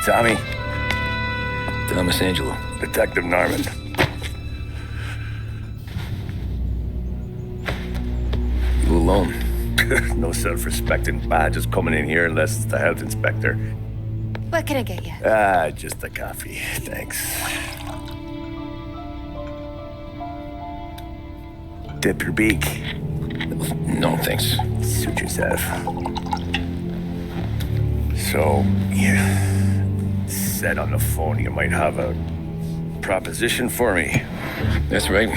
Tommy. Thomas Angelo. Detective Norman. You alone? No self-respecting badges coming in here unless it's the health inspector. What can I get you? Just a coffee, thanks. Dip your beak. No, thanks. Suit yourself. So, you said on the phone you might have a proposition for me. That's right.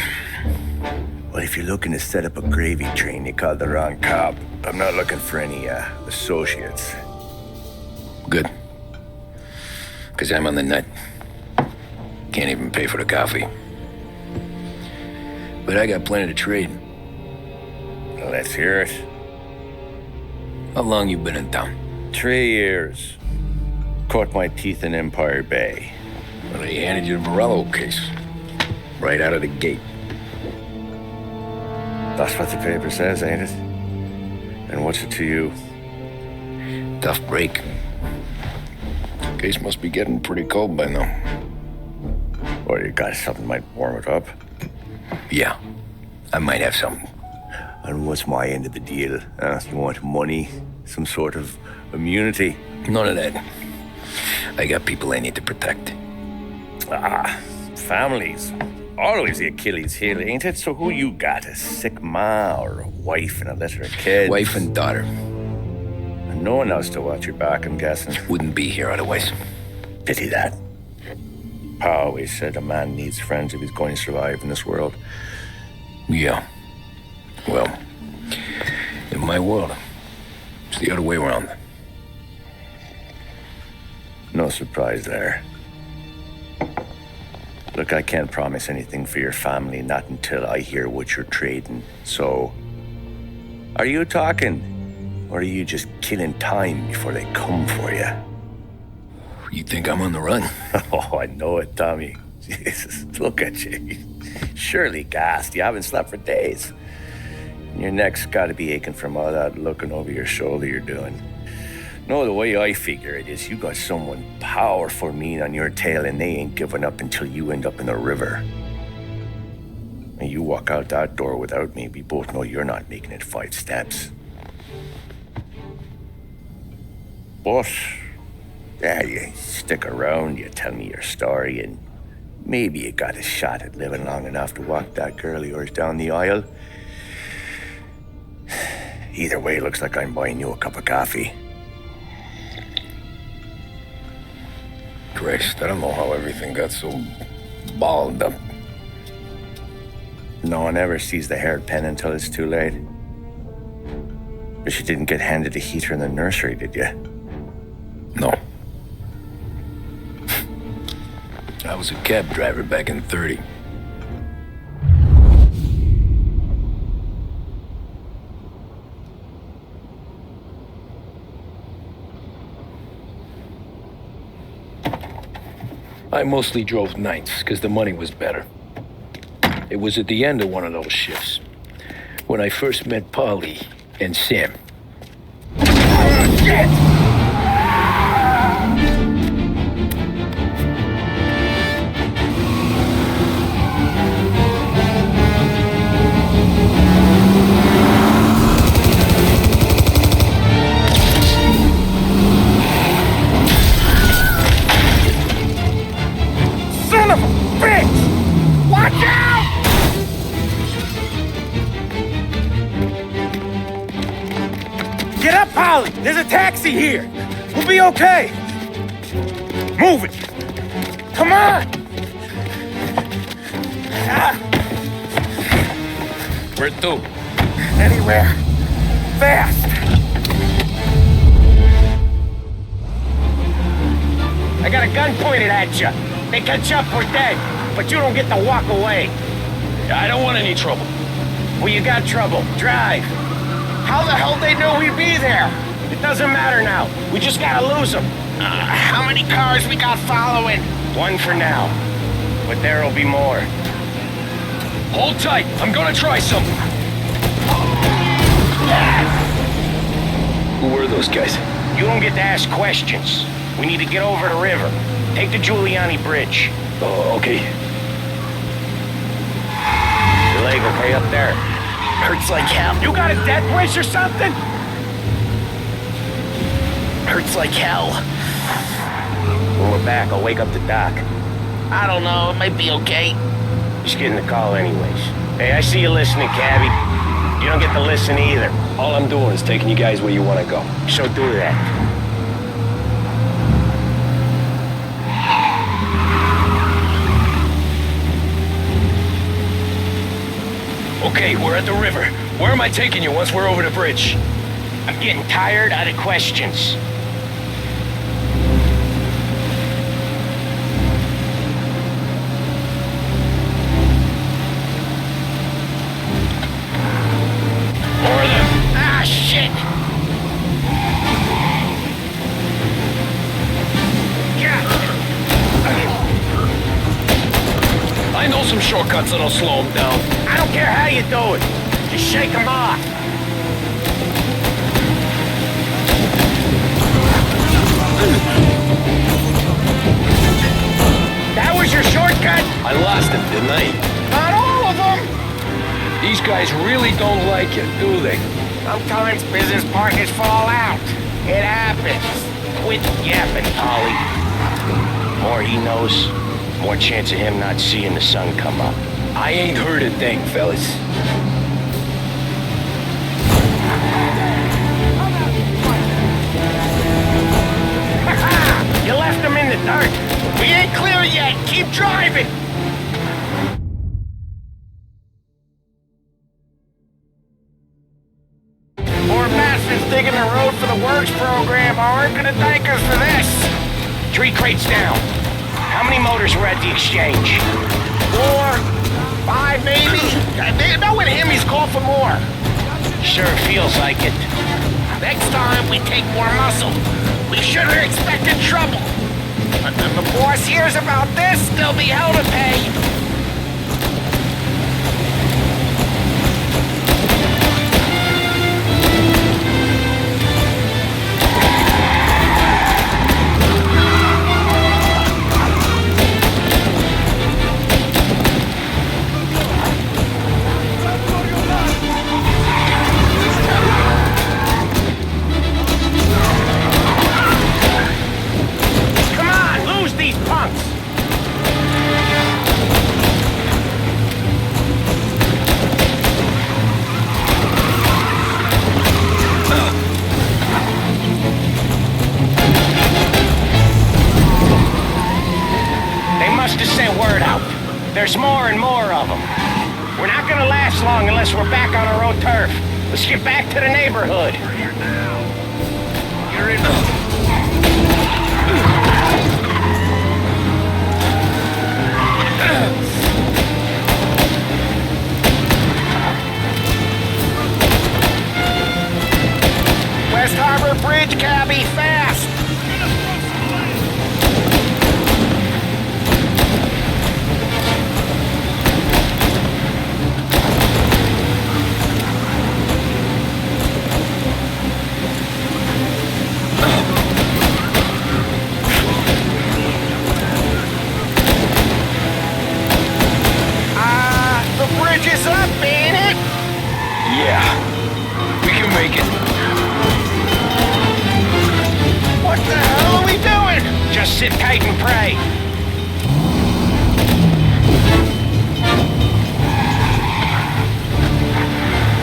Well, if you're looking to set up a gravy train, you called the wrong cop. I'm not looking for any, associates. Good. Because I'm on the nut. Can't even pay for the coffee. But I got plenty to trade. Let's hear it. How long you been in town? 3 years. Caught my teeth in Empire Bay. Well, they handed you the Morello case. Right out of the gate. That's what the paper says, ain't it? And what's it to you? Tough break. Case must be getting pretty cold by now. Or you got something might warm it up? Yeah, I might have something. And what's my end of the deal? You want money? Some sort of immunity? None of that. I got people I need to protect. Families. Always the Achilles heel, ain't it? So who you got? A sick ma or a wife and a litter of kids? Wife and daughter. And no one else to watch your back, I'm guessing. Wouldn't be here otherwise. Pity that. Pa always said a man needs friends if he's going to survive in this world. Yeah. Well, in my world, it's the other way around. No surprise there. Look, I can't promise anything for your family, not until I hear what you're trading. So, are you talking? Or are you just killing time before they come for you? You think I'm on the run? Oh, I know it, Tommy. Jesus, look at you. Surely gassed. You haven't slept for days. And your neck's got to be aching from all that looking over your shoulder you're doing. No, the way I figure it is you got someone powerful mean on your tail and they ain't giving up until you end up in the river. And you walk out that door without me, we both know you're not making it 5 steps. But, yeah, you stick around, you tell me your story, and maybe you got a shot at living long enough to walk that girl of yours down the aisle. Either way, looks like I'm buying you a cup of coffee. Christ, I don't know how everything got so balled up. No one ever sees the haired pen until it's too late. But you didn't get handed a heater in the nursery, did you? No. I was a cab driver back in '30. I mostly drove nights because the money was better. It was at the end of one of those shifts when I first met Polly and Sam. Oh, shit! Son of a bitch! Watch out! Get up, Polly! There's a taxi here! We'll be okay! Move it! Come on! Where to? Anywhere! Fast! I got a gun pointed at you. They catch up, we're dead. But you don't get to walk away. I don't want any trouble. Well, you got trouble. Drive. How the hell they know we'd be there? It doesn't matter now. We just gotta lose them. How many cars we got following? 1 for now. But there'll be more. Hold tight. I'm gonna try something. Who were those guys? You don't get to ask questions. We need to get over the river. Take the Giuliani Bridge. Oh, okay. Your leg okay up there? Hurts like hell. You got a death wish or something? Hurts like hell. When we're back, I'll wake up the doc. I don't know, it might be okay. Just getting the call anyways. Hey, I see you listening, Cabby. You don't get to listen either. All I'm doing is taking you guys where you want to go. So do that. Okay, we're at the river. Where am I taking you once we're over the bridge? I'm getting tired out of questions. More of them. Ah, shit! I know some shortcuts that'll slow them down. I don't care how you do it. Just shake them off. That was your shortcut? I lost him, didn't I? Not all of them! These guys really don't like you, do they? Sometimes business partners fall out. It happens. Quit yapping, Polly. More he knows, more chance of him not seeing the sun come up. I ain't heard a thing, fellas. You left him in the dark. We ain't clear yet. Keep driving. More bastards digging the road for the works program aren't gonna thank us for this. 3 crates down. How many motors were at the exchange? 4, 5 maybe? Knowing him, he's called for more. Sure feels like it. Next time we take more muscle. We shouldn't have expected trouble. But when the boss hears about this, there'll be hell to pay. There's more and more of them. We're not gonna last long unless we're back on our own turf. Let's get back to the neighborhood. You're in the... West Harbor Bridge, cabby, fast! The bridge is up, ain't it? Yeah, we can make it. What the hell are we doing? Just sit tight and pray.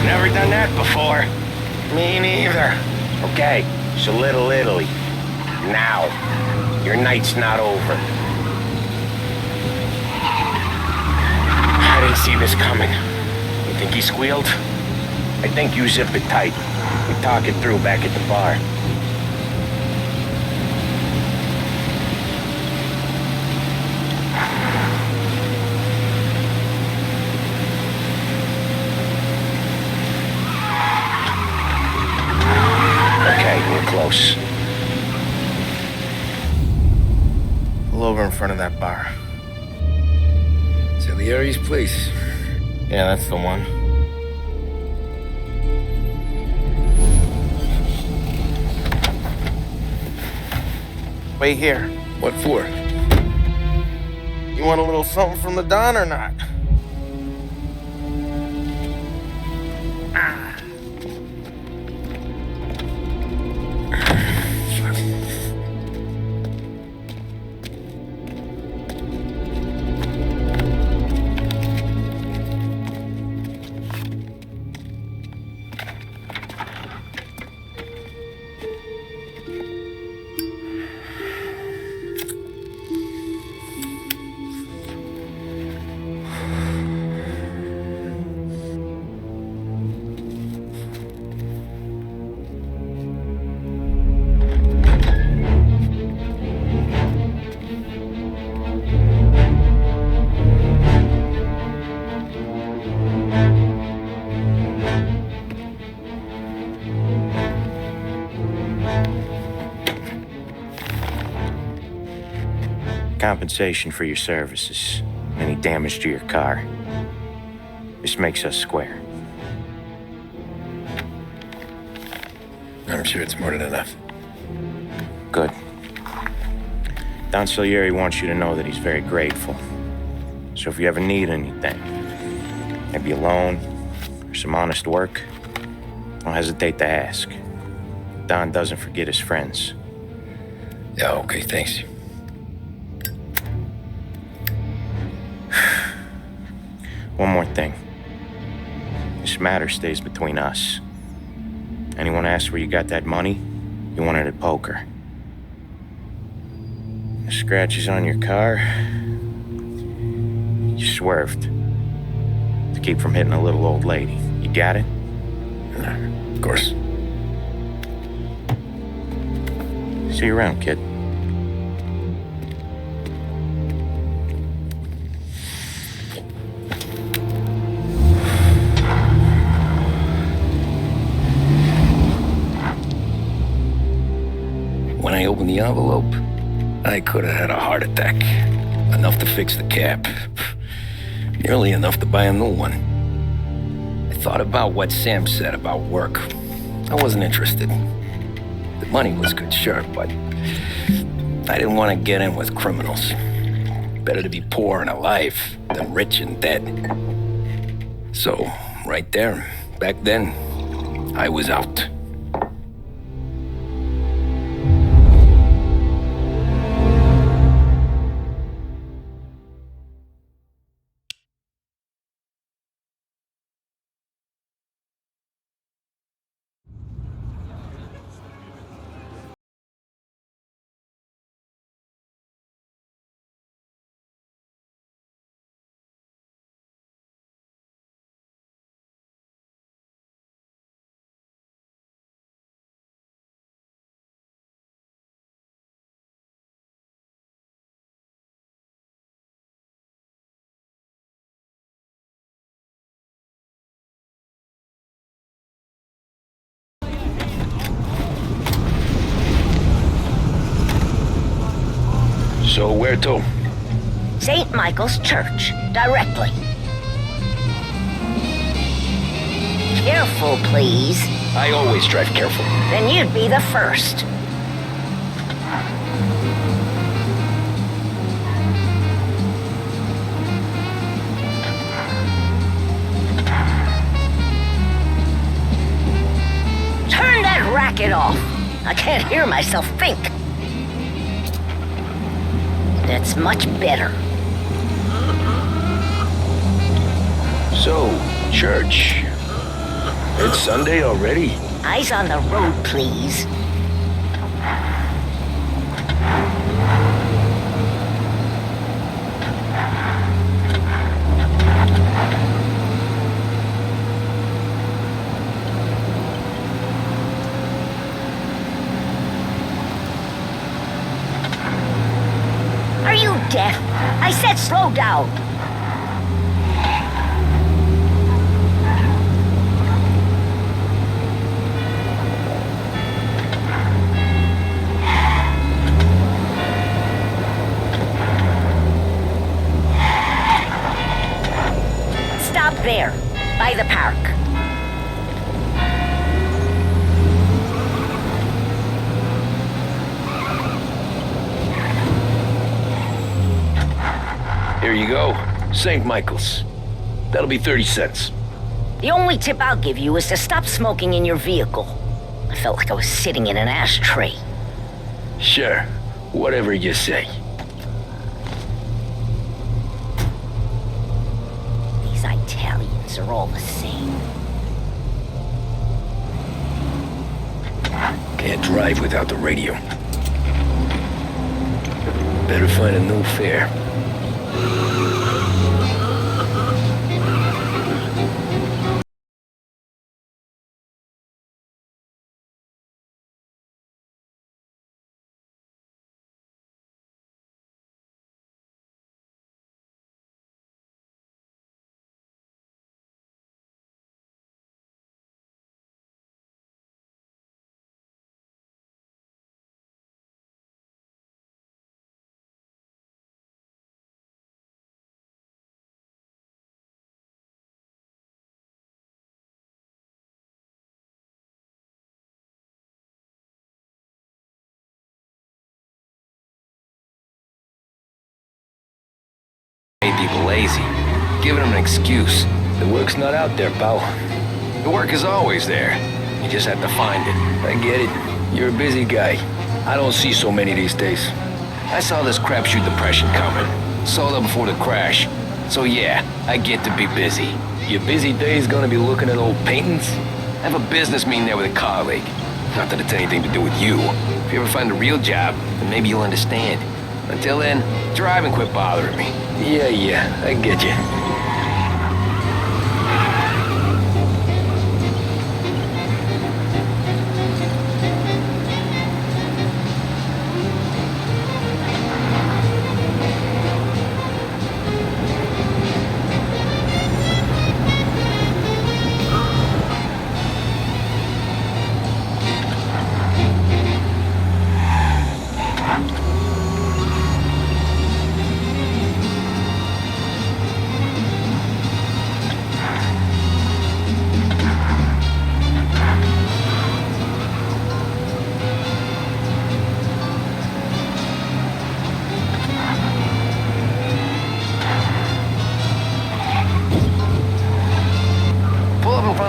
Never done that before. Me neither. Okay, so Little Italy. Now, your night's not over. I didn't see this coming. You think he squealed? I think you zip it tight. We talk it through back at the bar. Okay, we're close. Pull over in front of that bar. Salieri's place. Yeah, that's the one. Wait here. What for? You want a little something from the Don or not? Compensation for your services. Any damage to your car. This makes us square. I'm sure it's more than enough. Good. Don Salieri wants you to know that he's very grateful. So if you ever need anything, maybe a loan or some honest work, don't hesitate to ask. Don doesn't forget his friends. Yeah, okay, thanks. One more thing. This matter stays between us. Anyone asks where you got that money, you won it at poker. The scratches on your car, you swerved to keep from hitting a little old lady. You got it? Of course. See you around, kid. When I opened the envelope, I could have had a heart attack. Enough to fix the cap. Nearly enough to buy a new one. I thought about what Sam said about work. I wasn't interested. The money was good, sure, but I didn't want to get in with criminals. Better to be poor and alive than rich and dead. So, right there, back then, I was out. So where to? St. Michael's Church, directly. Careful, please. I always drive careful. Then you'd be the first. Turn that racket off. I can't hear myself think. That's much better. So, church. It's Sunday already? Eyes on the road, please. Are you deaf? I said slow down. Stop there, by the park. Here you go. St. Michael's. That'll be 30 cents. The only tip I'll give you is to stop smoking in your vehicle. I felt like I was sitting in an ashtray. Sure. Whatever you say. These Italians are all the same. Can't drive without the radio. Better find a new fare. Made people lazy. Giving them an excuse. The work's not out there, pal. The work is always there. You just have to find it. I get it. You're a busy guy. I don't see so many these days. I saw this crapshoot depression coming. Sold up before the crash. So yeah, I get to be busy. Your busy day's gonna be looking at old paintings? I have a business meeting there with a colleague. Not that it's anything to do with you. If you ever find a real job, then maybe you'll understand. Until then, drive and quit bothering me. Yeah, I get you.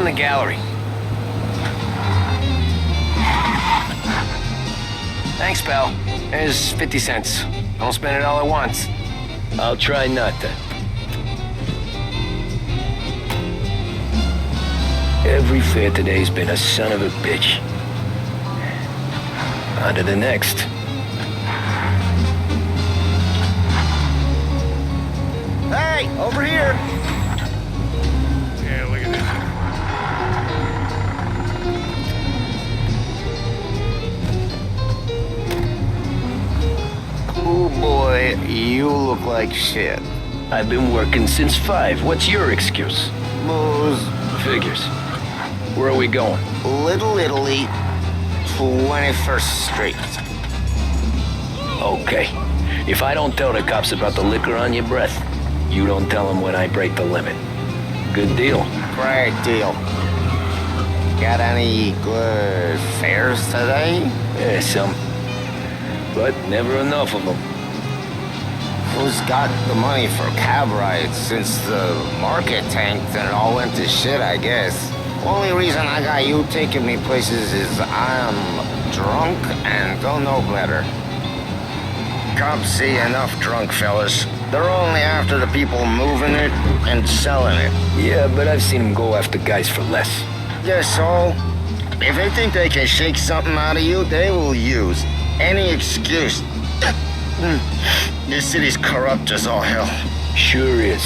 The gallery. Thanks, pal. There's 50 cents. Don't spend it all at once. I'll try not to. Every fare today's been a son of a bitch. On to the next. Hey, over here! Yeah, look at this. Oh boy, you look like shit. I've been working since 5. What's your excuse? Booze. Figures. Where are we going? Little Italy, 21st Street. Okay. If I don't tell the cops about the liquor on your breath, you don't tell them when I break the limit. Good deal. Great deal. Got any good fares today? Yeah, some. But never enough of them. Who's got the money for cab rides since the market tanked and it all went to shit, I guess? Only reason I got you taking me places is I'm drunk and don't know better. Cops see enough drunk fellas. They're only after the people moving it and selling it. Yeah, but I've seen them go after guys for less. Yes, so if they think they can shake something out of you, they will use any excuse. This city's corrupt as all hell. Sure is.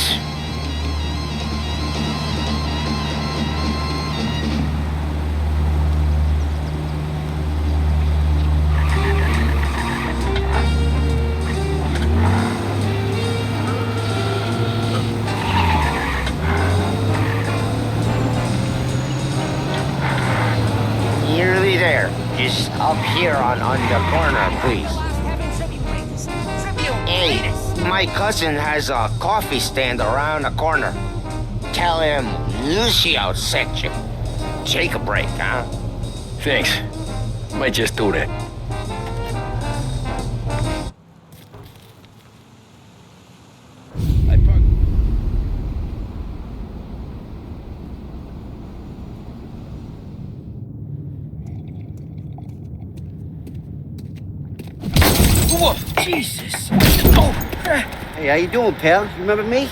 Nearly there. Just up here on the corner, please. Hey, my cousin has a coffee stand around the corner. Tell him Lucio sent you. Take a break, huh? Thanks. Might just do that. Jesus. Oh. Hey, how you doing, pal? You remember me?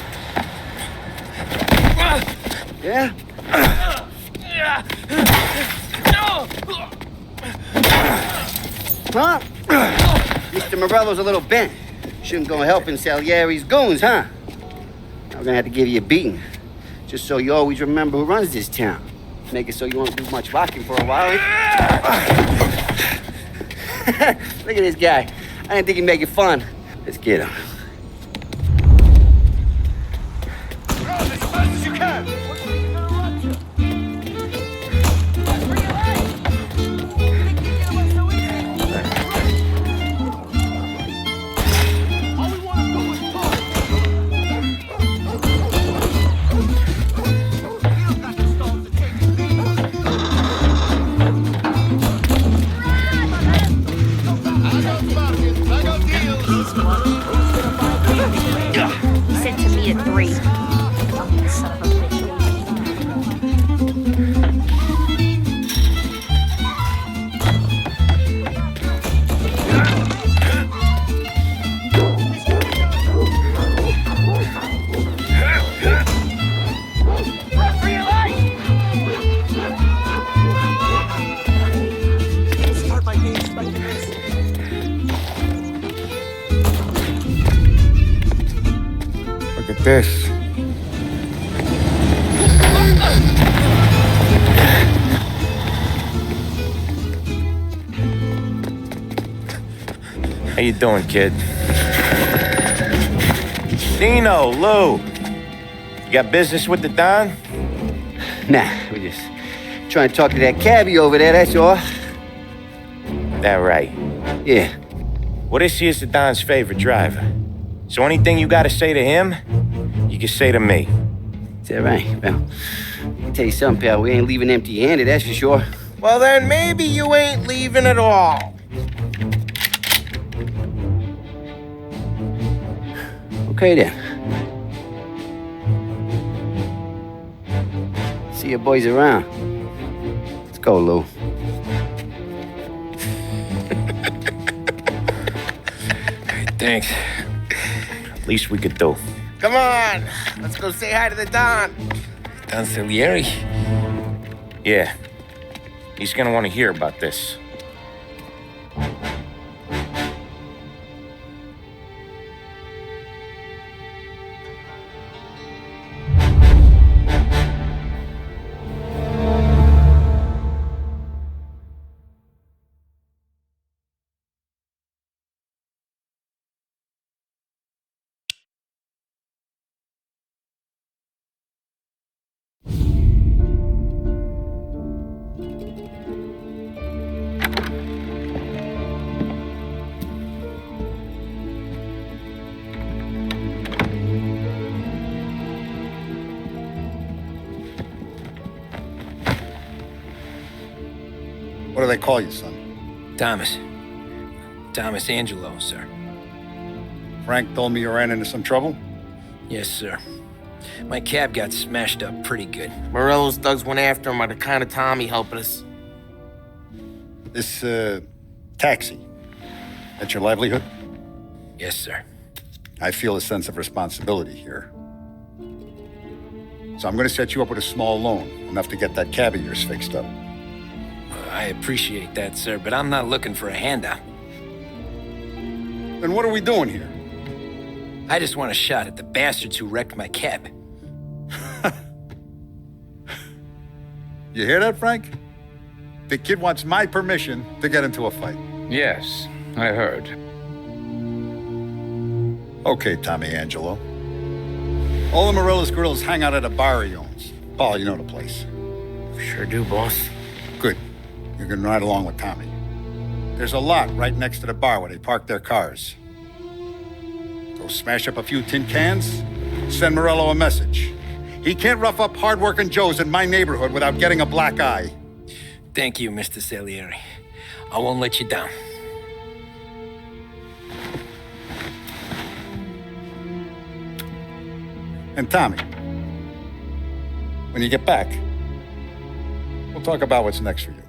Yeah? Huh? Mr. Morello's a little bent. Shouldn't go helping Salieri's goons, huh? I'm gonna have to give you a beating. Just so you always remember who runs this town. Make it so you won't do much rocking for a while. Look at this guy. I didn't think he'd make it fun. Let's get him. Run as fast as you can! He said to me at 3. Son of a bitch. Look at this. How you doing, kid? Dino, Lou. You got business with the Don? Nah, we're just trying to talk to that cabbie over there, that's all. That right. Yeah. Well, this here's the Don's favorite driver. So anything you gotta say to him, you can say to me. Is that right? Well, I'll tell you something, pal. We ain't leaving empty-handed, that's for sure. Well, then maybe you ain't leaving at all. Okay, then. See your boys around. Let's go, Lou. Thanks. Least we could do. Come on, let's go say hi to the Don. Don Salieri? Yeah. He's gonna want to hear about this. What do they call you, son? Thomas. Thomas Angelo, sir. Frank told me you ran into some trouble? Yes, sir. My cab got smashed up pretty good. Morello's thugs went after him on account of Tommy helping us. This, taxi, that's your livelihood? Yes, sir. I feel a sense of responsibility here. So I'm gonna set you up with a small loan, enough to get that cab of yours fixed up. I appreciate that, sir, but I'm not looking for a handout. Then what are we doing here? I just want a shot at the bastards who wrecked my cab. You hear that, Frank? The kid wants my permission to get into a fight. Yes, I heard. Okay, Tommy Angelo. All the Morello's girls hang out at a bar he owns. Paul, you know the place. Sure do, boss. Good. You're gonna ride along with Tommy. There's a lot right next to the bar where they park their cars. Go smash up a few tin cans, send Morello a message. He can't rough up hard-working Joes in my neighborhood without getting a black eye. Thank you, Mr. Salieri. I won't let you down. And Tommy, when you get back, we'll talk about what's next for you.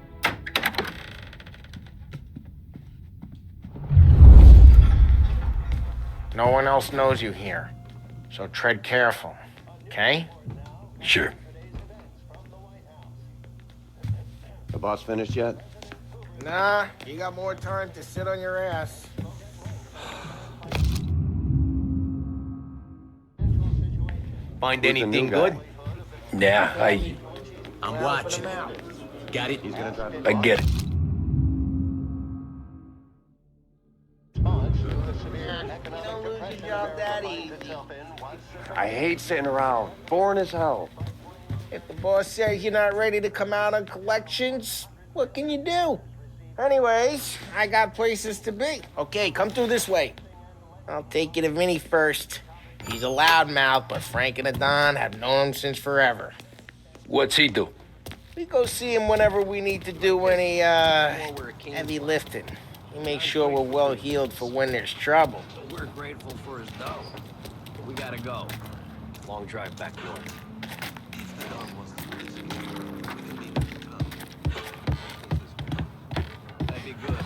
No one else knows you here. So tread careful, okay? Sure. The boss finished yet? Nah, you got more time to sit on your ass. Find anything good? Yeah, I'm watching. Got it? I get it. I hate sitting around. Boring as hell. If the boss says you're not ready to come out on collections, what can you do? Anyways, I got places to be. Okay, come through this way. I'll take you to Vinny first. He's a loudmouth, but Frank and the Don have known him since forever. What's he do? We go see him whenever we need to do any, heavy lifting. He makes sure we're well healed for when there's trouble. We're grateful for his dough. We gotta go. Long drive back north. That'd be good.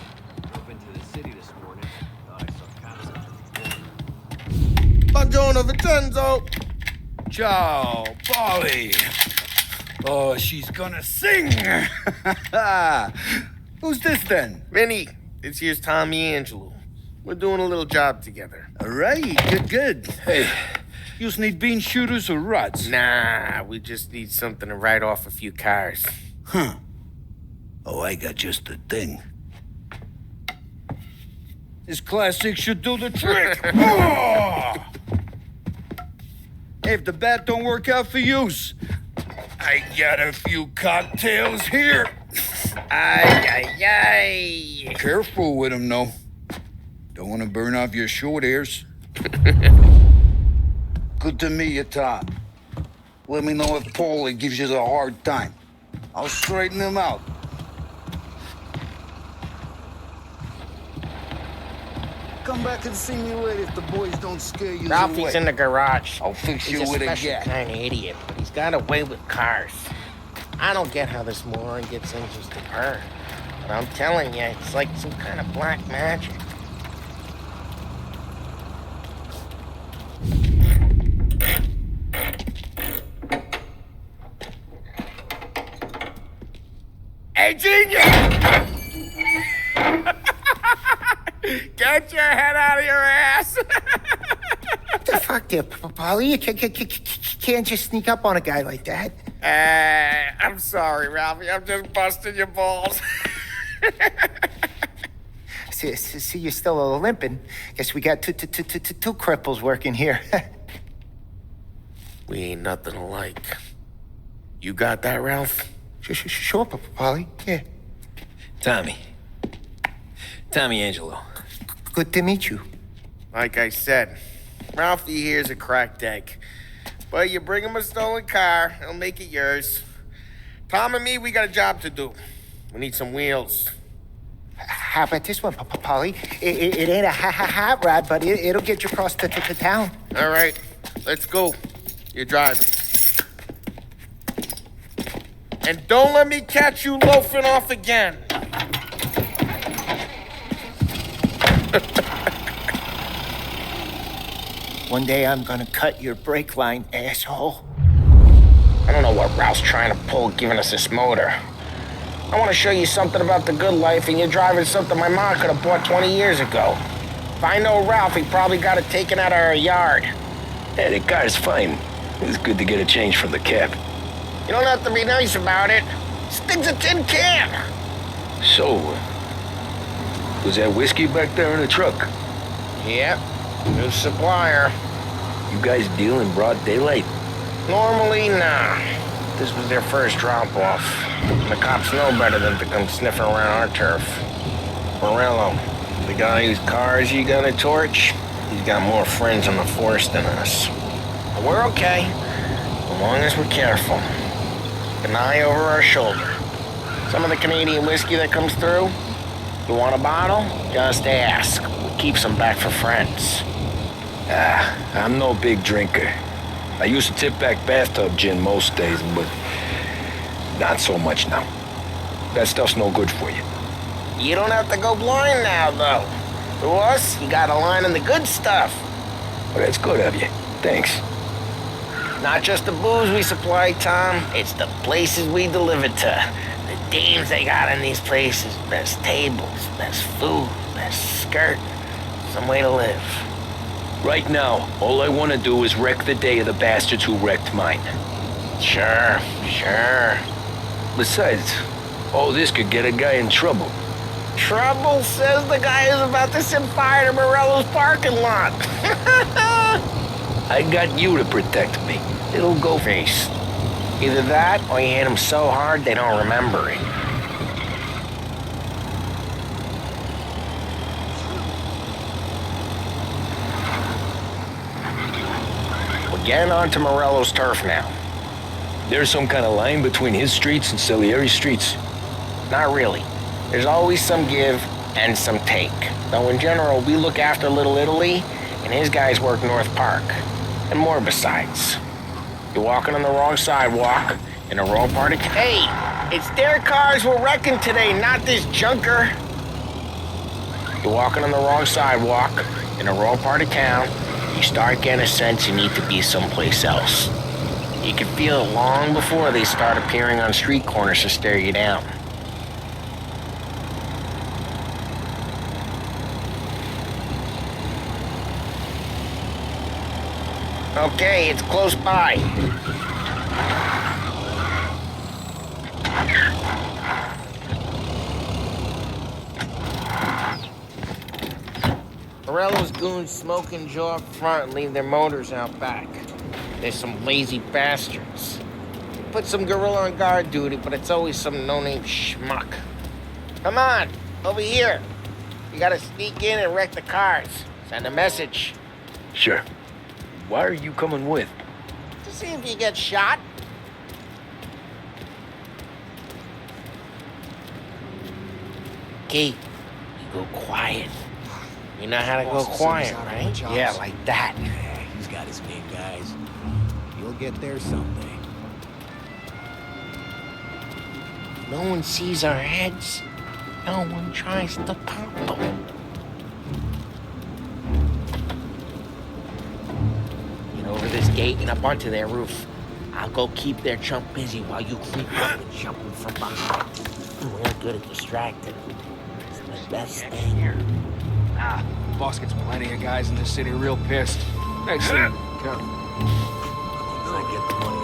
Drove into the city this morning. Thought I saw cops out there. Buongiorno, Vincenzo! Ciao, Polly. Oh, she's gonna sing. Who's this then? Vinny, this here's Tommy Angelo. We're doing a little job together. All right, good. Hey, you need bean shooters or rods? Nah, we just need something to write off a few cars. Huh. Oh, I got just the thing. This classic should do the trick. Oh! If the bat don't work out for yous, I got a few cocktails here. Ay. Careful with them, though. Don't want to burn off your short hairs. Good to meet you, Todd. Let me know if Paulie gives you a hard time. I'll straighten him out. Come back and see me later if the boys don't scare you Ralphie's away. in the garage. I'll fix He's you with a special gat. kind of idiot, but he's got a way with cars. I don't get how this moron gets engines to burn. But I'm telling you, it's like some kind of black magic. Hey, genius! Get your head out of your ass! What the fuck there, Polly? You can't just sneak up on a guy like that. I'm sorry, Ralphie. I'm just busting your balls. See, you're still limping. Guess we got two cripples working here. We ain't nothing alike. You got that, Ralph? Sure, Polly. Yeah. Tommy Angelo. Good to meet you. Like I said, Ralphie here's a cracked egg. But you bring him a stolen car, he'll make it yours. Tom and me, we got a job to do. We need some wheels. How about this one, Polly? It ain't a hot rod, but it'll get you across to town. All right, let's go. You're driving. And don't let me catch you loafing off again. One day I'm gonna cut your brake line, asshole. I don't know what Ralph's trying to pull giving us this motor. I want to show you something about the good life, and you're driving something my mom could have bought 20 years ago. If I know Ralph, he probably got it taken out of our yard. Yeah, the car's fine. It's good to get a change from the cab. You don't have to be nice about it. This thing's a tin can. So, was that whiskey back there in the truck? Yep, new supplier. You guys deal in broad daylight? Normally, nah. This was their first drop-off. The cops know better than to come sniffing around our turf. Morello, the guy whose cars you got a torch, he's got more friends on the force than us. But we're okay, as long as we're careful. An eye over our shoulder. Some of the Canadian whiskey that comes through, you want a bottle? Just ask. We'll keep some back for friends. I'm no big drinker. I used to tip back bathtub gin most days, but not so much now. That stuff's no good for you. You don't have to go blind now, though. To us, you got a line on the good stuff. Well, that's good of you. Thanks. Not just the booze we supply, Tom. It's the places we deliver to. The dames they got in these places. Best tables, best food, best skirt. Some way to live. Right now, all I want to do is wreck the day of the bastards who wrecked mine. Sure. Besides, all this could get a guy in trouble. Trouble, says the guy who's about to set fire to Morello's parking lot. I got you to protect me. It'll go Face. Either that, or you hit them so hard they don't remember it. We're getting onto Morello's turf now. There's some kind of line between his streets and Salieri's streets. Not really. There's always some give and some take. Though in general, we look after Little Italy, and his guys work North Park. And more besides. You're walking on the wrong sidewalk, in the wrong part of... Hey! It's their cars we're wrecking today, not this junker! You're walking on the wrong sidewalk, in the wrong part of town. You start getting a sense you need to be someplace else. You can feel it long before they start appearing on street corners to stare you down. Okay, it's close by. Morello's goons smoke and jaw up front and leave their motors out back. There's some lazy bastards. They put some gorilla on guard duty, but it's always some no-name schmuck. Come on, over here. You gotta sneak in and wreck the cars. Send a message. Sure. Why are you coming with? To see if you get shot. Key, you go quiet. You know how to go quiet, right? Yeah, like that. Yeah, he's got his game, guys. You'll get there someday. No one sees our heads. No one tries to pop them. Get over this gate and up onto their roof. I'll go keep their chump busy while you creep up and jump him from behind. We're good at distracting. It's the best thing here. The boss gets plenty of guys in this city real pissed. Next thing, Kevin. I get the money.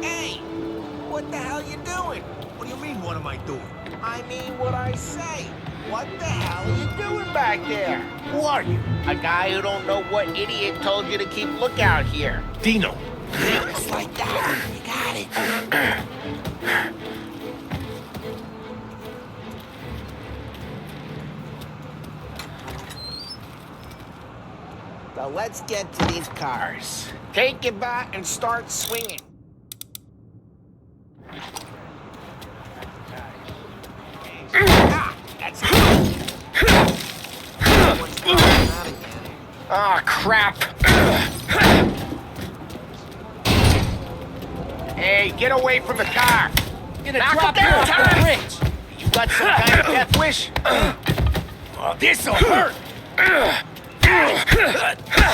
Hey! What the hell you doing? What do you mean, what am I doing? I mean what I say. What the hell are you doing back there? Who are you? A guy who don't know what idiot told you to keep lookout here. Dino. Just like that. You got it. So let's get to these cars. Take it back and start swinging. That's What's going on again? Oh, crap. Hey, get away from the car. Knock it down, Tom. You got some kind of death wish? Oh, this'll hurt.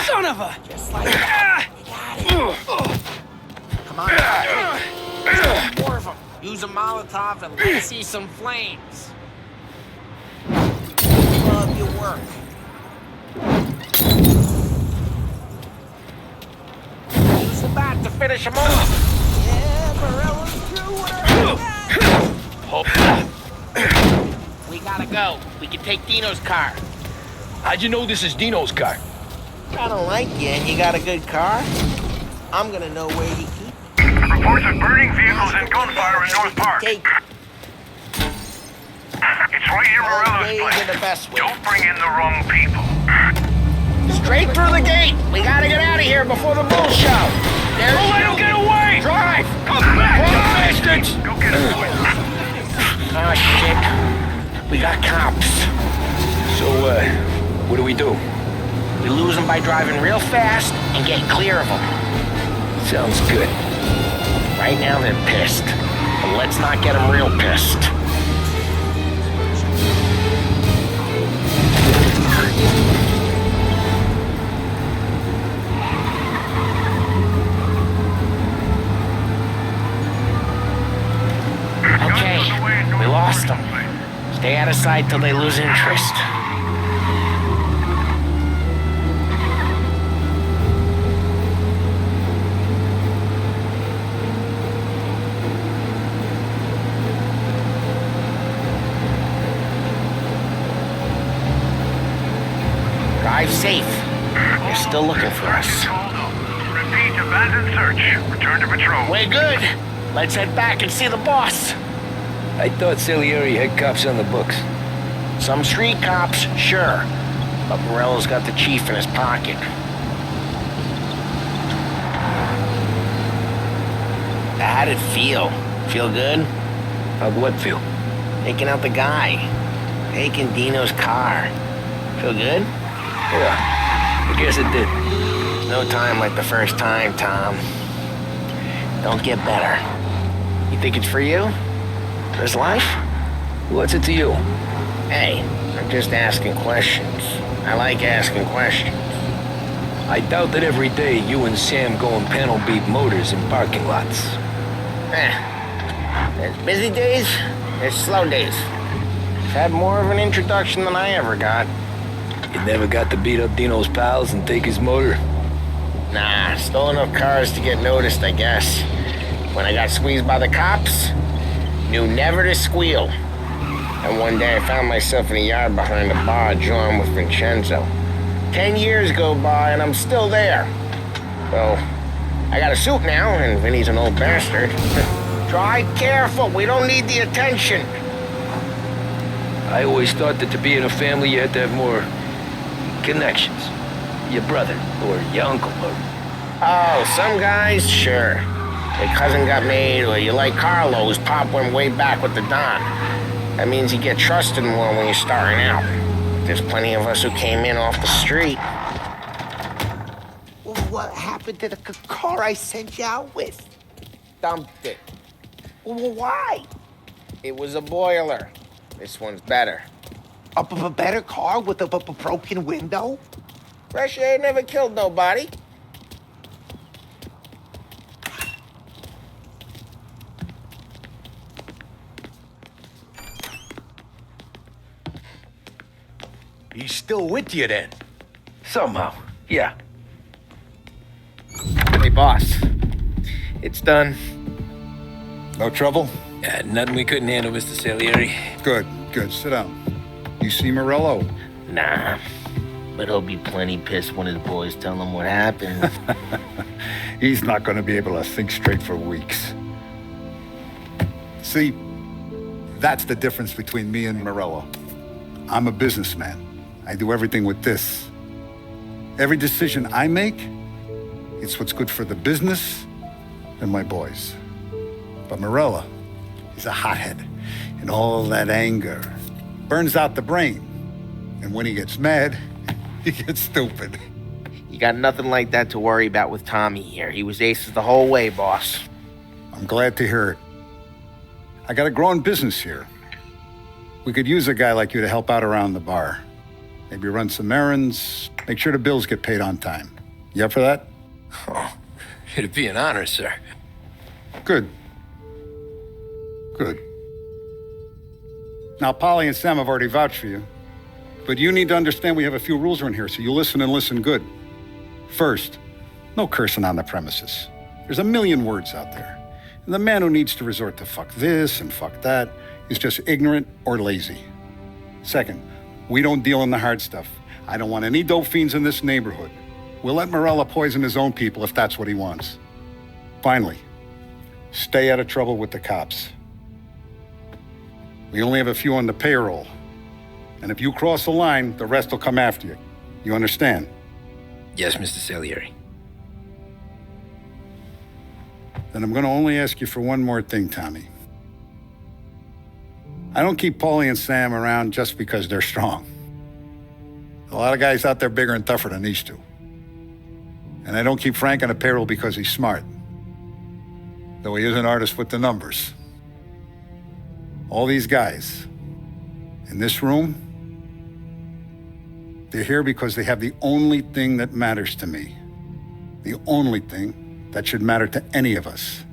Son of a... Just like that. You got it. Come on. More of them. Use a Molotov and let's see some flames. Love your work. Use the bat to finish him off. Yeah, Morello's through with her. We gotta go. We can take Dino's car. How'd you know this is Dino's car? I don't like you and you got a good car. I'm gonna know where you keep it. Reports of burning vehicles and gunfire in North Park. Take It's right here, Morello's ways place. are the best way. Don't bring in the wrong people. Straight through the gate. We gotta get out of here before the bull show. There's Don't let him get away! Drive! Come back, Run, you bastards! Go get him, boys. Oh, shit. We got cops. So, what do we do? We lose them by driving real fast and getting clear of them. Sounds good. Right now they're pissed. But let's not get them real pissed. of sight till they lose interest. Drive safe. They're still looking for us. Repeat, abandoned search. Return to patrol. We're good. Let's head back and see the boss. I thought Salieri had cops on the books. Some street cops, sure. But Morello's got the chief in his pocket. How'd it feel? Feel good? How'd what feel? Taking out the guy. Taking Dino's car. Feel good? Yeah, I guess it did. No time like the first time, Tom. Don't get better. You think it's for you? For his life? What's it to you? Hey, I'm just asking questions. I like asking questions. I doubt that every day you and Sam go and panel beat motors in parking lots. There's busy days, there's slow days. Had more of an introduction than I ever got. You never got to beat up Dino's pals and take his motor? Nah, stole enough cars to get noticed, I guess. When I got squeezed by the cops, knew never to squeal. And one day I found myself in a yard behind a bar drawing with Vincenzo. 10 years go by and I'm still there. So, I got a suit now, and Vinny's an old bastard. Drive careful, we don't need the attention. I always thought that to be in a family you had to have more connections. Your brother, or your uncle, or... Oh, some guys, sure. Your cousin got made, or you like Carlos, Pop went way back with the Don. That means you get trusted more when you're starting out. There's plenty of us who came in off the street. What happened to the car I sent you out with? Dumped it. Why? It was a boiler. This one's better. A better car with a broken window? Fresh air never killed nobody. He's still with you then? Somehow, yeah. Hey, boss. It's done. No trouble? Yeah, nothing we couldn't handle, Mr. Salieri. Good, good. Sit down. You see Morello? Nah. But he'll be plenty pissed when his boys tell him what happened. He's not going to be able to think straight for weeks. See, that's the difference between me and Morello. I'm a businessman. I do everything with this. Every decision I make, it's what's good for the business and my boys. But Morello, he's a hothead. And all that anger burns out the brain. And when he gets mad, he gets stupid. You got nothing like that to worry about with Tommy here. He was aces the whole way, boss. I'm glad to hear it. I got a growing business here. We could use a guy like you to help out around the bar. Maybe run some errands, make sure the bills get paid on time. You up for that? Oh, it'd be an honor, sir. Good. Good. Now, Polly and Sam have already vouched for you. But you need to understand we have a few rules around here, so you listen and listen good. First, no cursing on the premises. There's a million words out there. And the man who needs to resort to fuck this and fuck that is just ignorant or lazy. Second, we don't deal in the hard stuff. I don't want any dope fiends in this neighborhood. We'll let Morella poison his own people if that's what he wants. Finally, stay out of trouble with the cops. We only have a few on the payroll. And if you cross the line, the rest will come after you. You understand? Yes, Mr. Salieri. Then I'm going to only ask you for one more thing, Tommy. I don't keep Paulie and Sam around just because they're strong. A lot of guys out there bigger and tougher than these two. And I don't keep Frank on the payroll because he's smart. Though he is an artist with the numbers. All these guys in this room, they're here because they have the only thing that matters to me. The only thing that should matter to any of us.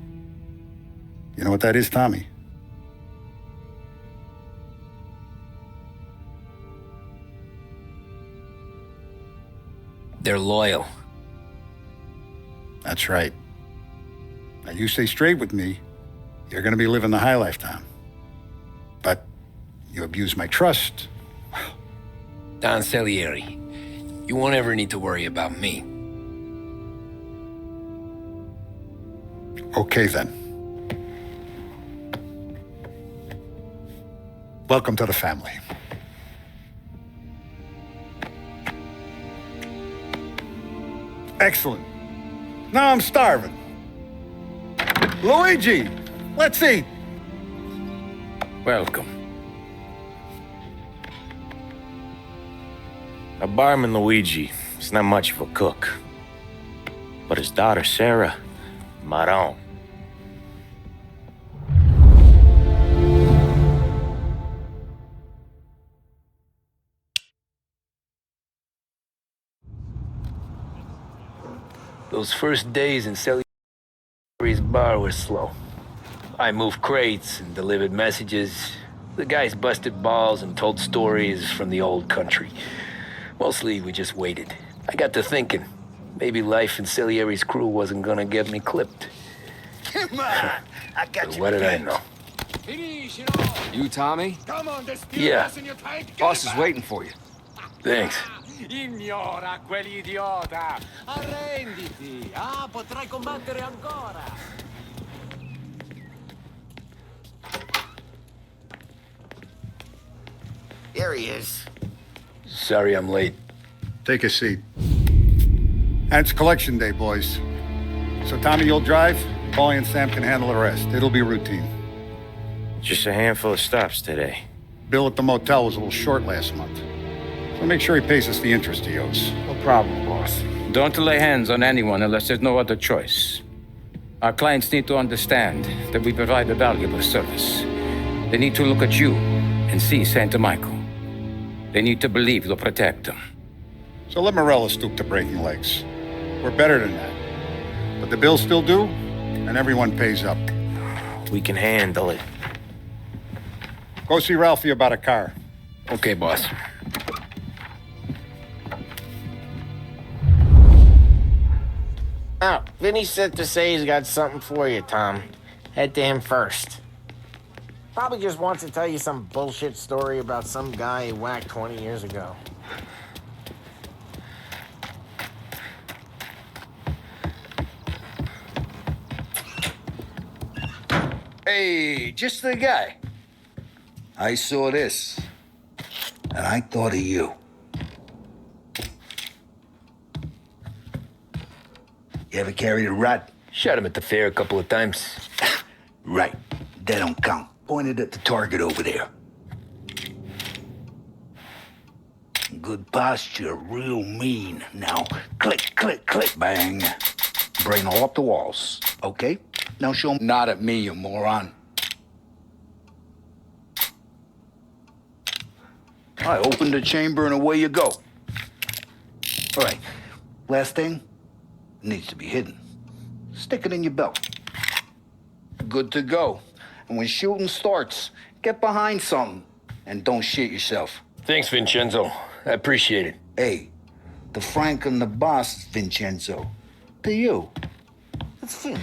You know what that is, Tommy? They're loyal. That's right. Now, you stay straight with me, you're gonna be living the high life, Tom. But you abuse my trust. Don Salieri, you won't ever need to worry about me. Okay, then. Welcome to the family. Excellent. Now I'm starving. Luigi, let's eat. Welcome. A barman Luigi is not much of a cook. But his daughter Sarah, Maron. Those first days in Salieri's bar were slow. I moved crates and delivered messages. The guys busted balls and told stories from the old country. Mostly, we just waited. I got to thinking, maybe life in Salieri's crew wasn't gonna get me clipped. Come on, I got you. What did I know? You, Tommy? Yeah. Boss is waiting for you. Thanks. Ignora quell'idiota! Arrenditi! Ah, potrai combattere ancora! There he is. Sorry I'm late. Take a seat. And it's collection day, boys. So Tommy, you'll drive. Paulie and Sam can handle the rest. It'll be routine. Just a handful of stops today. Bill at the motel was a little short last month. So make sure he pays us the interest he owes. No problem, boss. Don't lay hands on anyone unless there's no other choice. Our clients need to understand that we provide a valuable service. They need to look at you and see Santa Michael. They need to believe you'll protect them. So let Morello stoop to breaking legs. We're better than that. But the bills still due, and everyone pays up. We can handle it. Go see Ralphie about a car. Okay, boss. Oh, Vinny said to say he's got something for you, Tom. Head to him first. Probably just wants to tell you some bullshit story about some guy he whacked 20 years ago. Hey, just the guy. I saw this, and I thought of you. You ever carried a rat? Shot him at the fair a couple of times. Right. That don't count. Pointed at the target over there. Good posture, real mean. Now, click, click, click, bang. Brain all up the walls, okay? Now show 'em. Not at me, you moron. I opened the chamber and away you go. All right, last thing, needs to be hidden. Stick it in your belt. Good to go. And when shooting starts, get behind something and don't shit yourself. Thanks, Vincenzo. I appreciate it. Hey, the Frank and the boss, Vincenzo. To you. It's Finn.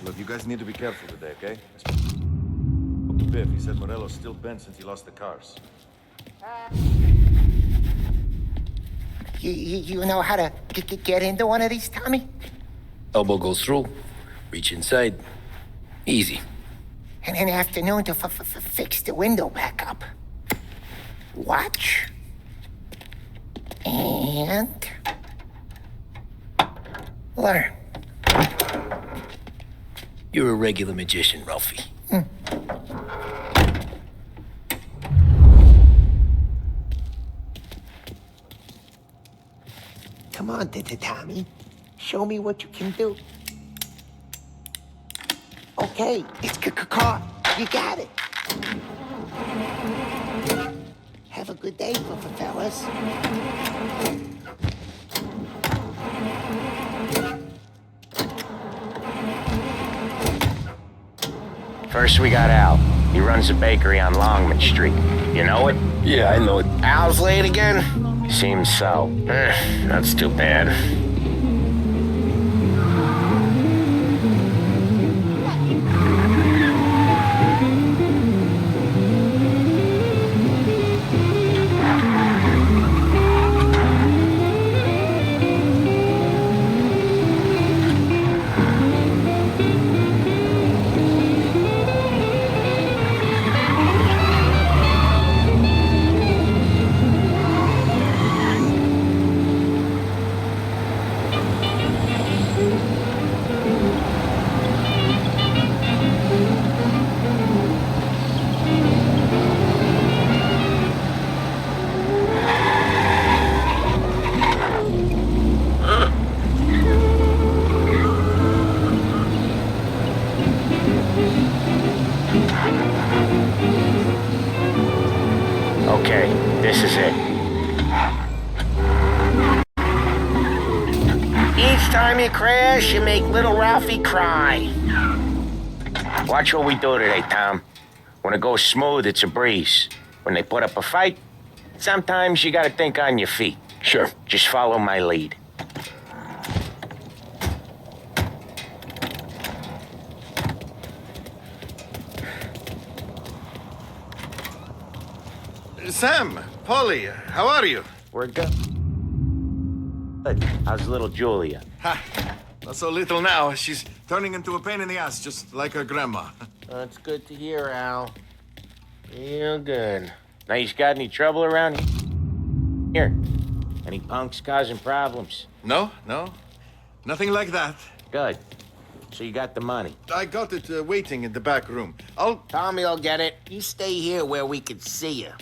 Look, you guys need to be careful today, okay? Biff, he said Morello's still bent since he lost the cars. You know how to get into one of these, Tommy? Elbow goes through. Reach inside. Easy. And in the afternoon to fix the window back up. Watch. And... learn. You're a regular magician, Ralphie. Come on, Tommy. Show me what you can do. Okay, it's caught. You got it. Have a good day, fellas. First we got Al. He runs a bakery on Longman Street. You know it? Yeah, I know it. Al's late again? Seems so. That's too bad. Okay, this is it. Each time you crash, you make little Ralphie cry. Watch what we do today, Tom. When it goes smooth, it's a breeze. When they put up a fight, sometimes you gotta think on your feet. Sure. Just follow my lead. Sam, Polly, how are you? We're good. Good. How's little Julia? Ha! Not so little now. She's turning into a pain in the ass, just like her grandma. That's good to hear, Al. Real good. Now, you got any trouble around here? Any punks causing problems? No. Nothing like that. Good. So you got the money? I got it waiting in the back room. Tommy'll get it. You stay here where we can see you.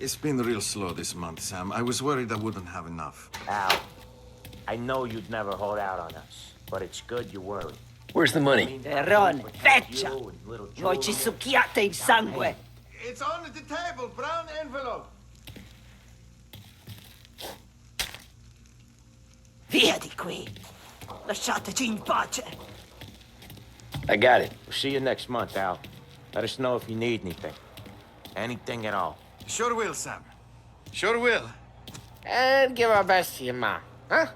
It's been real slow this month, Sam. I was worried I wouldn't have enough. Al, I know you'd never hold out on us, but it's good you worry. Where's the money? Terrone, feccia! Voi ci succhiate il sangue! It's on the table, brown envelope. Via di qui! Lasciateci in pace! I got it. We'll see you next month, Al. Let us know if you need anything. Anything at all. Sure will, Sam. Sure will. And give our best to your mom, huh?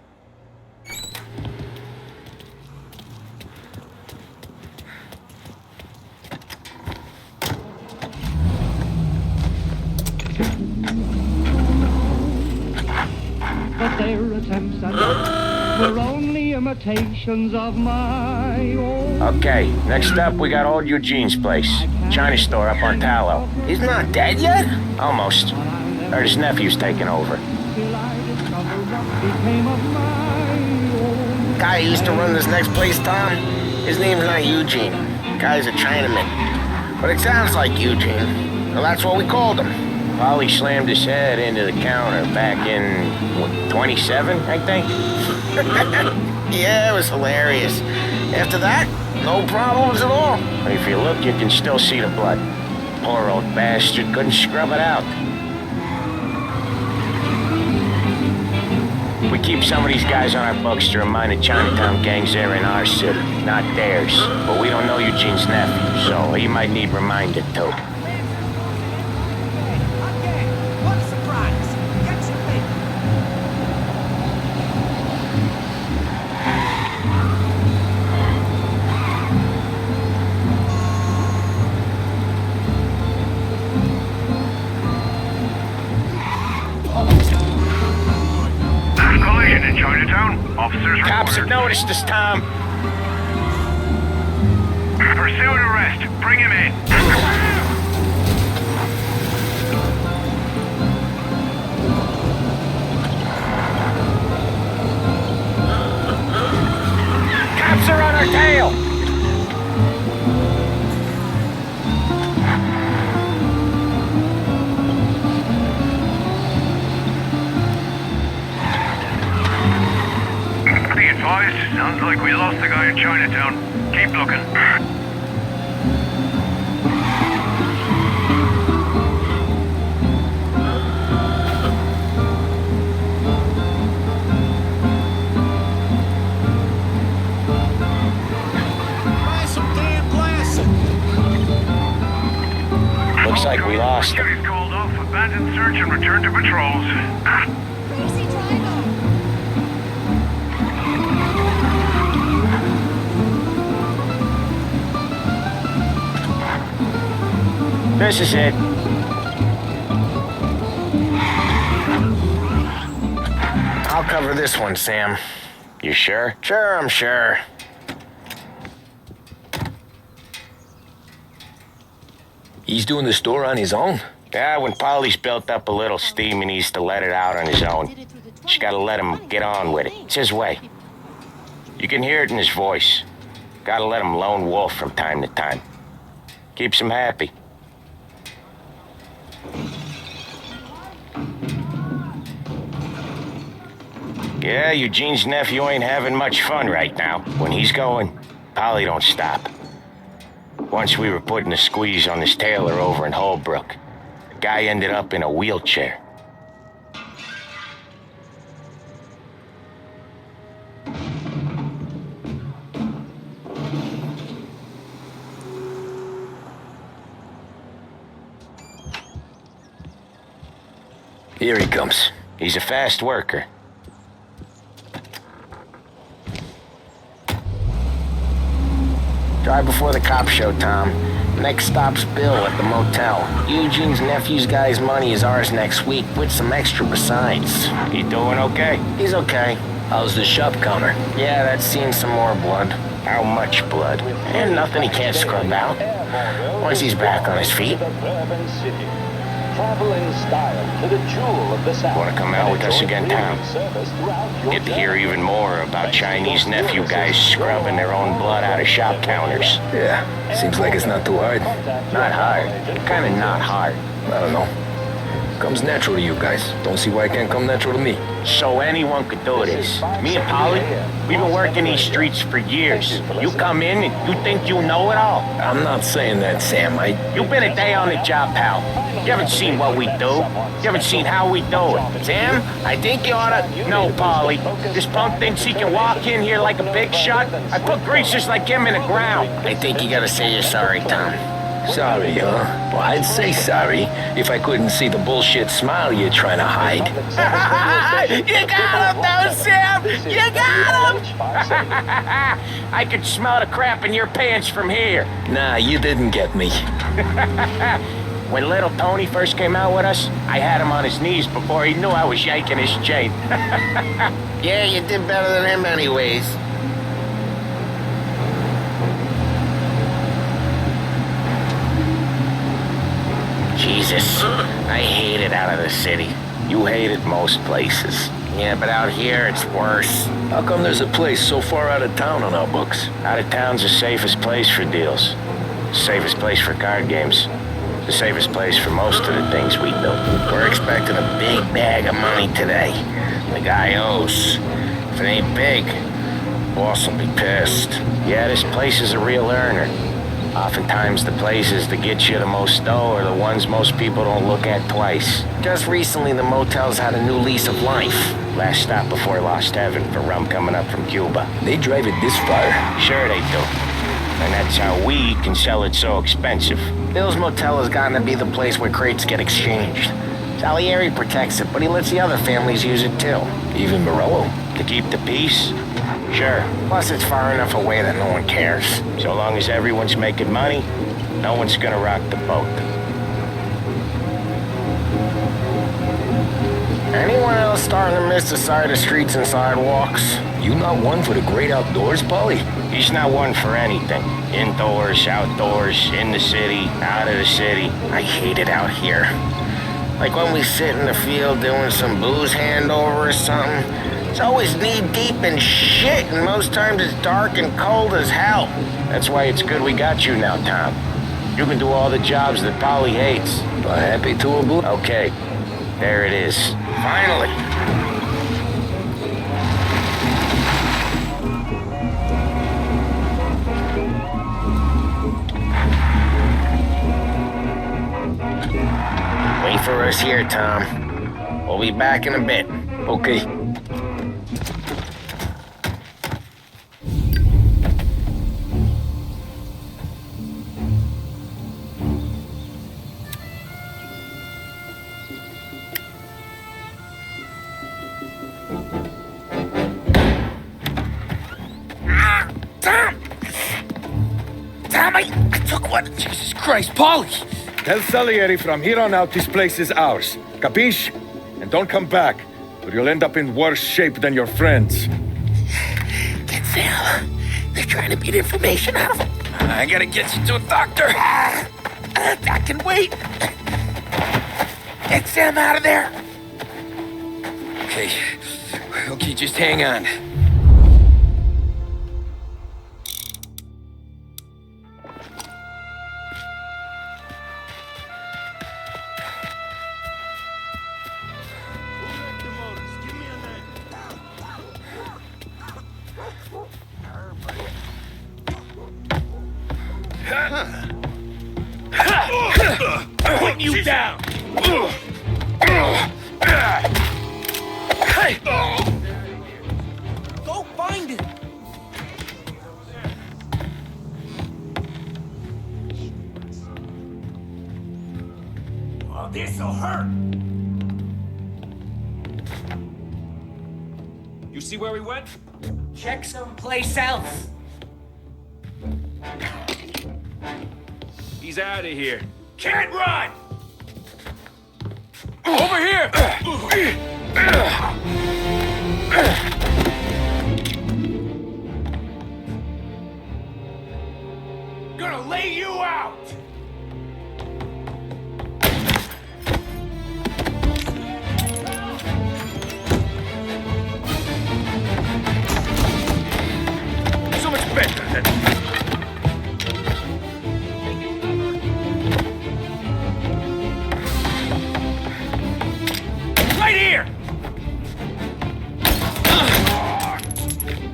But their attempts at were only imitations of my own. Okay, next up we got old Eugene's place. China store up on Tallow. He's not dead yet? Almost. Heard his nephew's taking over. Guy who used to run this next place, Tom, his name's not Eugene. Guy's a Chinaman. But it sounds like Eugene. Well, that's what we called him. Polly slammed his head into the counter back in, what, 27, I think? Yeah, it was hilarious. After that, no problems at all. If you look, you can still see the blood. Poor old bastard couldn't scrub it out. We keep some of these guys on our books to remind the Chinatown gangs they're in our city, not theirs. But we don't know Eugene's nephew, so he might need reminded too. In Chinatown, officers Cops have noticed us, Tom. Pursue and arrest. Bring him in. Cops are on our tail. Be advised, sounds like we lost the guy in Chinatown. Keep looking. Buy some damn glasses. like we lost him. Security's called off, abandon search and return to patrols. This is it. I'll cover this one, Sam. You sure? Sure, I'm sure. He's doing the store on his own? Yeah, when Polly's built up a little steam, he needs to let it out on his own. Just gotta let him get on with it. It's his way. You can hear it in his voice. Gotta let him lone wolf from time to time. Keeps him happy. Yeah, Eugene's nephew ain't having much fun right now. When he's going, Polly don't stop. Once we were putting a squeeze on this tailor over in Holbrook. The guy ended up in a wheelchair. Here he comes. He's a fast worker. Drive before the cops show, Tom. Next stop's Bill at the motel. Eugene's nephew's guy's money is ours next week, with some extra besides. He doing okay? He's okay. How's the shop counter? Yeah, that's seen some more blood. How much blood? And nothing he can't scrub out. Once he's back on his feet. Travel in style to the jewel of the South. Want to come out with us again, Tom? Get to hear even more about Chinese nephew guys scrubbing their own blood out of shop counters. Yeah, seems like it's not too hard. Not hard. Kind of not hard. I don't know. Comes natural to you guys. Don't see why it can't come natural to me. So anyone could do this. Me and Polly, we've been working these streets for years. You come in and you think you know it all. I'm not saying that, Sam. You've been a day on the job, pal. You haven't seen what we do. You haven't seen how we do it. Sam, I think you ought to... No, Polly. This punk thinks he can walk in here like a big shot. I put greasers like him in the ground. I think you gotta say you're sorry, Tom. Sorry, huh? Well, I'd say sorry if I couldn't see the bullshit smile you're trying to hide. You got him, though, Sam! You got him! I could smell the crap in your pants from here. Nah, you didn't get me. When little Tony first came out with us, I had him on his knees before he knew I was yanking his chain. Yeah, you did better than him anyways. Jesus, I hate it out of the city. You hate it most places. Yeah, but out here, it's worse. How come there's a place so far out of town on our books? Out of town's the safest place for deals. Safest place for card games. The safest place for most of the things we do. We're expecting a big bag of money today. The guy owes. If it ain't big, boss will be pissed. Yeah, this place is a real earner. Oftentimes the places that get you the most dough are the ones most people don't look at twice. Just recently the motel's had a new lease of life. Last stop before Lost Heaven for rum coming up from Cuba. They drive it this far? Sure they do. And that's how we can sell it so expensive. Bill's Motel has gotten to be the place where crates get exchanged. Salieri protects it, but he lets the other families use it too. Even Morello? To keep the peace? Sure. Plus it's far enough away that no one cares. So long as everyone's making money, no one's gonna rock the boat. Anyone else starting to miss the side of streets and sidewalks? You not one for the great outdoors, Polly? He's not one for anything. Indoors, outdoors, in the city, out of the city. I hate it out here. Like when we sit in the field doing some booze handover or something. It's always knee-deep in shit, and most times it's dark and cold as hell. That's why it's good we got you now, Tom. You can do all the jobs that Polly hates. Happy to oblige. Okay, there it is. Finally. Wait for us here, Tom. We'll be back in a bit. Okay. I took one. Jesus Christ, Paulie! Tell Salieri from here on out this place is ours. Capiche? And don't come back, or you'll end up in worse shape than your friends. Get Sam. They're trying to beat information out of him. I gotta get you to a doctor. I can wait. Get Sam out of there. Okay, just hang on. Put you down! Hey! Go find it! Oh, this'll hurt! You see where he went? Check someplace else. He's out of here. Can't run! Over here! Gonna lay you out! So much better than... Right here!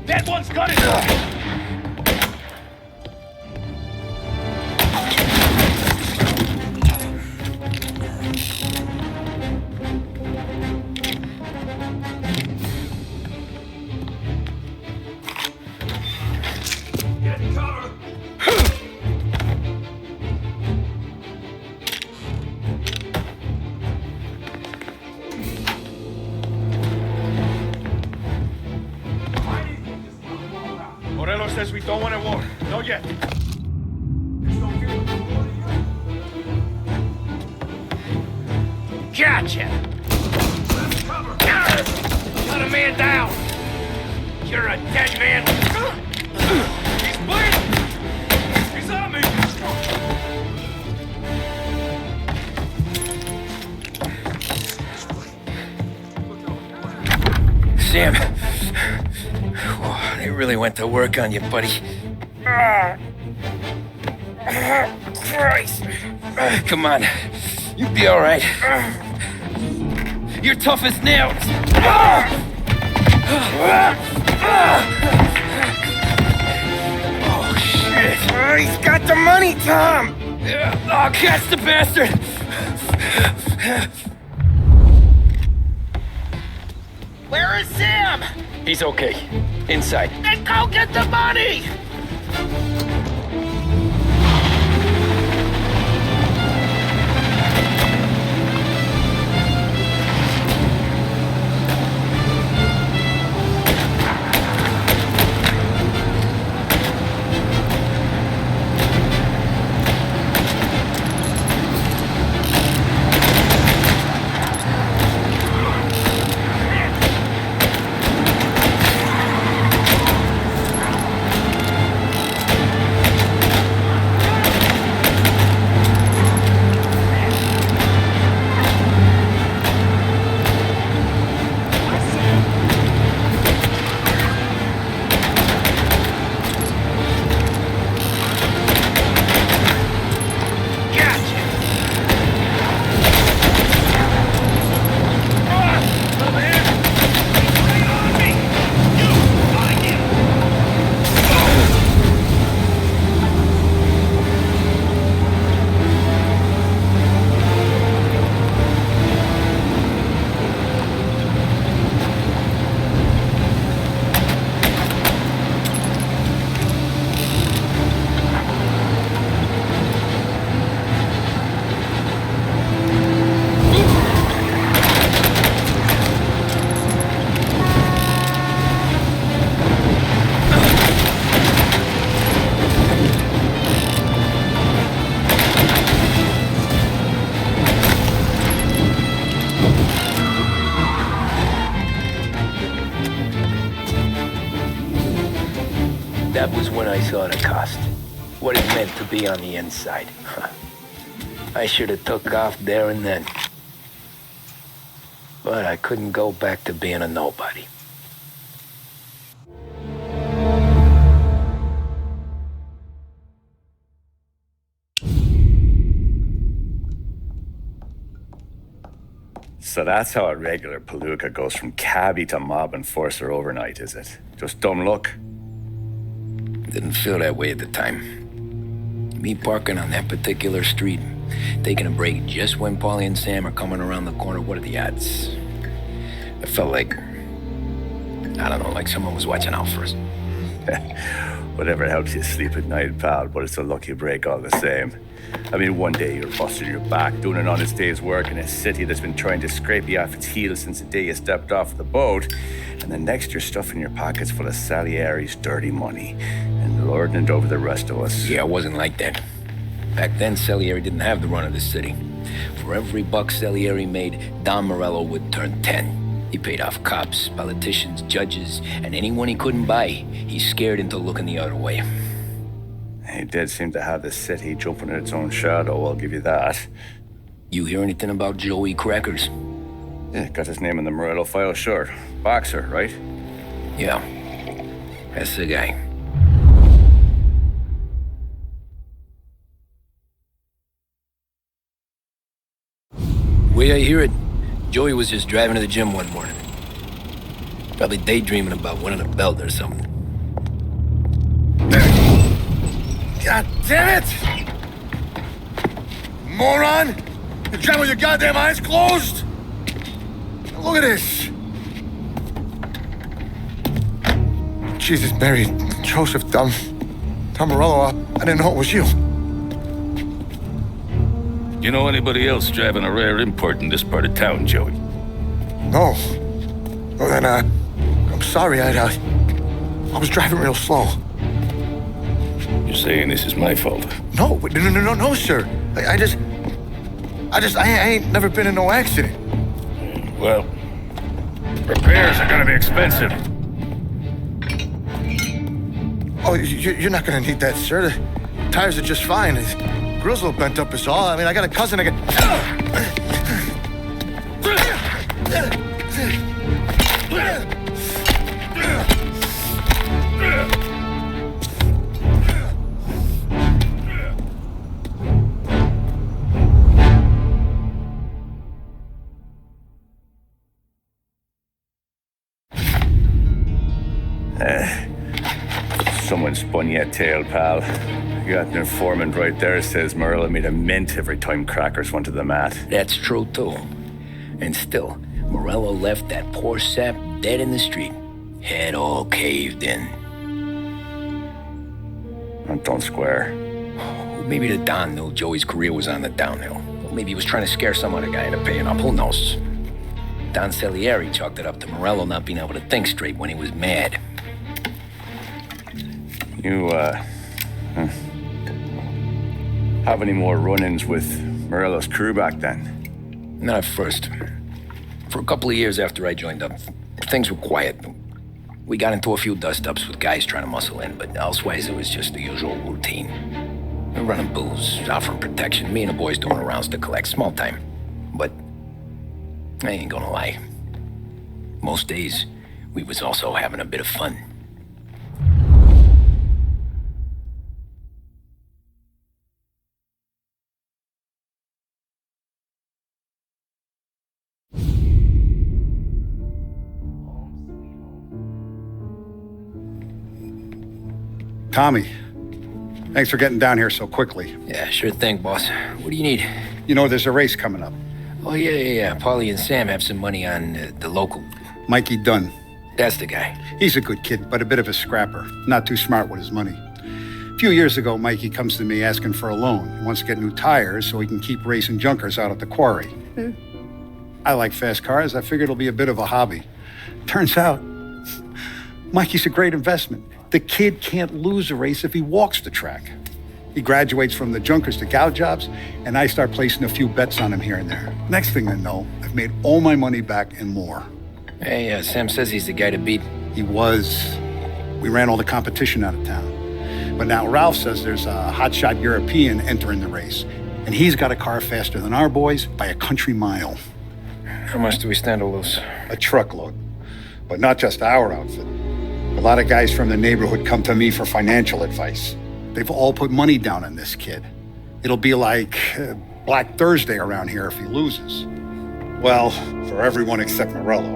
That one's got it! Get cover! Morello says we don't want a war. Not yet. Gotcha! Got a man down! You're a dead man! He's bleeding! He's on me! Sam. Whoa, they really went to work on you, buddy. Christ. Come on. You'll be all right. You're tough as nails. Oh, shit. He's got the money, Tom. Oh, catch the bastard. Where is Sam? He's okay. Inside. Then go get the money! That was when I saw the cost. What it meant to be on the inside. I should have took off there and then. But I couldn't go back to being a nobody. So that's how a regular palooka goes from cabbie to mob enforcer overnight, is it? Just dumb luck? Didn't feel that way at the time. Me parking on that particular street, taking a break just when Paulie and Sam are coming around the corner, what are the odds? I felt like, I don't know, like someone was watching out for us. Whatever helps you sleep at night, pal, but it's a lucky break all the same. I mean, one day you're busting your back, doing an honest day's work in a city that's been trying to scrape you off its heels since the day you stepped off the boat, and the next you're stuffing your pockets full of Salieri's dirty money and lording it over the rest of us. Yeah, it wasn't like that. Back then, Salieri didn't have the run of the city. For every buck Salieri made, Don Morello would turn 10. He paid off cops, politicians, judges, and anyone he couldn't buy, he scared into looking the other way. He did seem to have the city jumping in its own shadow, I'll give you that. You hear anything about Joey Crackers? Yeah, got his name in the Morello file, sure. Boxer, right? Yeah, that's the guy. Way I hear it, Joey was just driving to the gym one morning. Probably daydreaming about winning a belt or something. God damn it! Moron! You're driving with your goddamn eyes closed? Look at this! Jesus, Mary, Joseph, Tom Morello, I didn't know it was you. You know anybody else driving a rare import in this part of town, Joey? No. Well, then, I'm sorry, I was driving real slow. You're saying this is my fault? No, sir. I ain't never been in no accident. Well, repairs are gonna be expensive. Oh, you're not gonna need that, sir. The tires are just fine. The grill's a little bent up is all. I mean, I got a cousin that Someone spun you a tale, pal. You got an informant right there says Morello made a mint every time Crackers went to the mat. That's true, too. And still, Morello left that poor sap dead in the street. Head all caved in. Don't square. Maybe the Don knew Joey's career was on the downhill. Or maybe he was trying to scare some other guy into paying up. Who knows? Don Salieri chalked it up to Morello not being able to think straight when he was mad. You, have any more run-ins with Morello's crew back then? Not at first. For a couple of years after I joined up, things were quiet. We got into a few dust-ups with guys trying to muscle in, but elsewise it was just the usual routine. We're running booze, offering protection, me and the boys doing rounds to collect, small time. But I ain't gonna lie. Most days, we was also having a bit of fun. Tommy, thanks for getting down here so quickly. Yeah, sure thing, boss. What do you need? You know, there's a race coming up. Oh, yeah. Paulie and Sam have some money on the local. Mikey Dunn. That's the guy. He's a good kid, but a bit of a scrapper. Not too smart with his money. A few years ago, Mikey comes to me asking for a loan. He wants to get new tires so he can keep racing junkers out at the quarry. I like fast cars. I figured it'll be a bit of a hobby. Turns out, Mikey's a great investment. The kid can't lose a race if he walks the track. He graduates from the junkers to gout jobs, and I start placing a few bets on him here and there. Next thing I know, I've made all my money back and more. Hey, Sam says he's the guy to beat. He was. We ran all the competition out of town. But now Ralph says there's a hotshot European entering the race. And he's got a car faster than our boys by a country mile. How much do we stand to lose? A truckload. But not just our outfit. A lot of guys from the neighborhood come to me for financial advice. They've all put money down on this kid. It'll be like Black Thursday around here if he loses. Well, for everyone except Morello.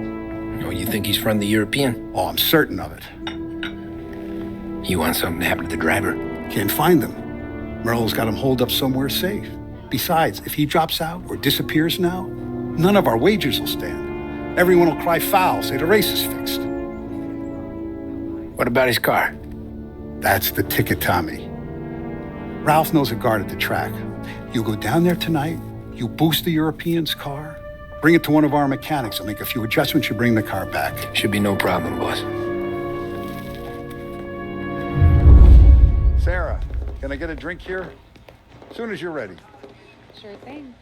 Oh, you think he's from the European? Oh, I'm certain of it. You want something to happen to the driver? Can't find him. Morello's got him holed up somewhere safe. Besides, if he drops out or disappears now, none of our wagers will stand. Everyone will cry foul, say the race is fixed. What about his car? That's the ticket, Tommy. Ralph knows a guard at the track. You go down there tonight, you boost the European's car, bring it to one of our mechanics, and make a few adjustments, you bring the car back. Should be no problem, boss. Sarah, can I get a drink here? As soon as you're ready. Sure thing.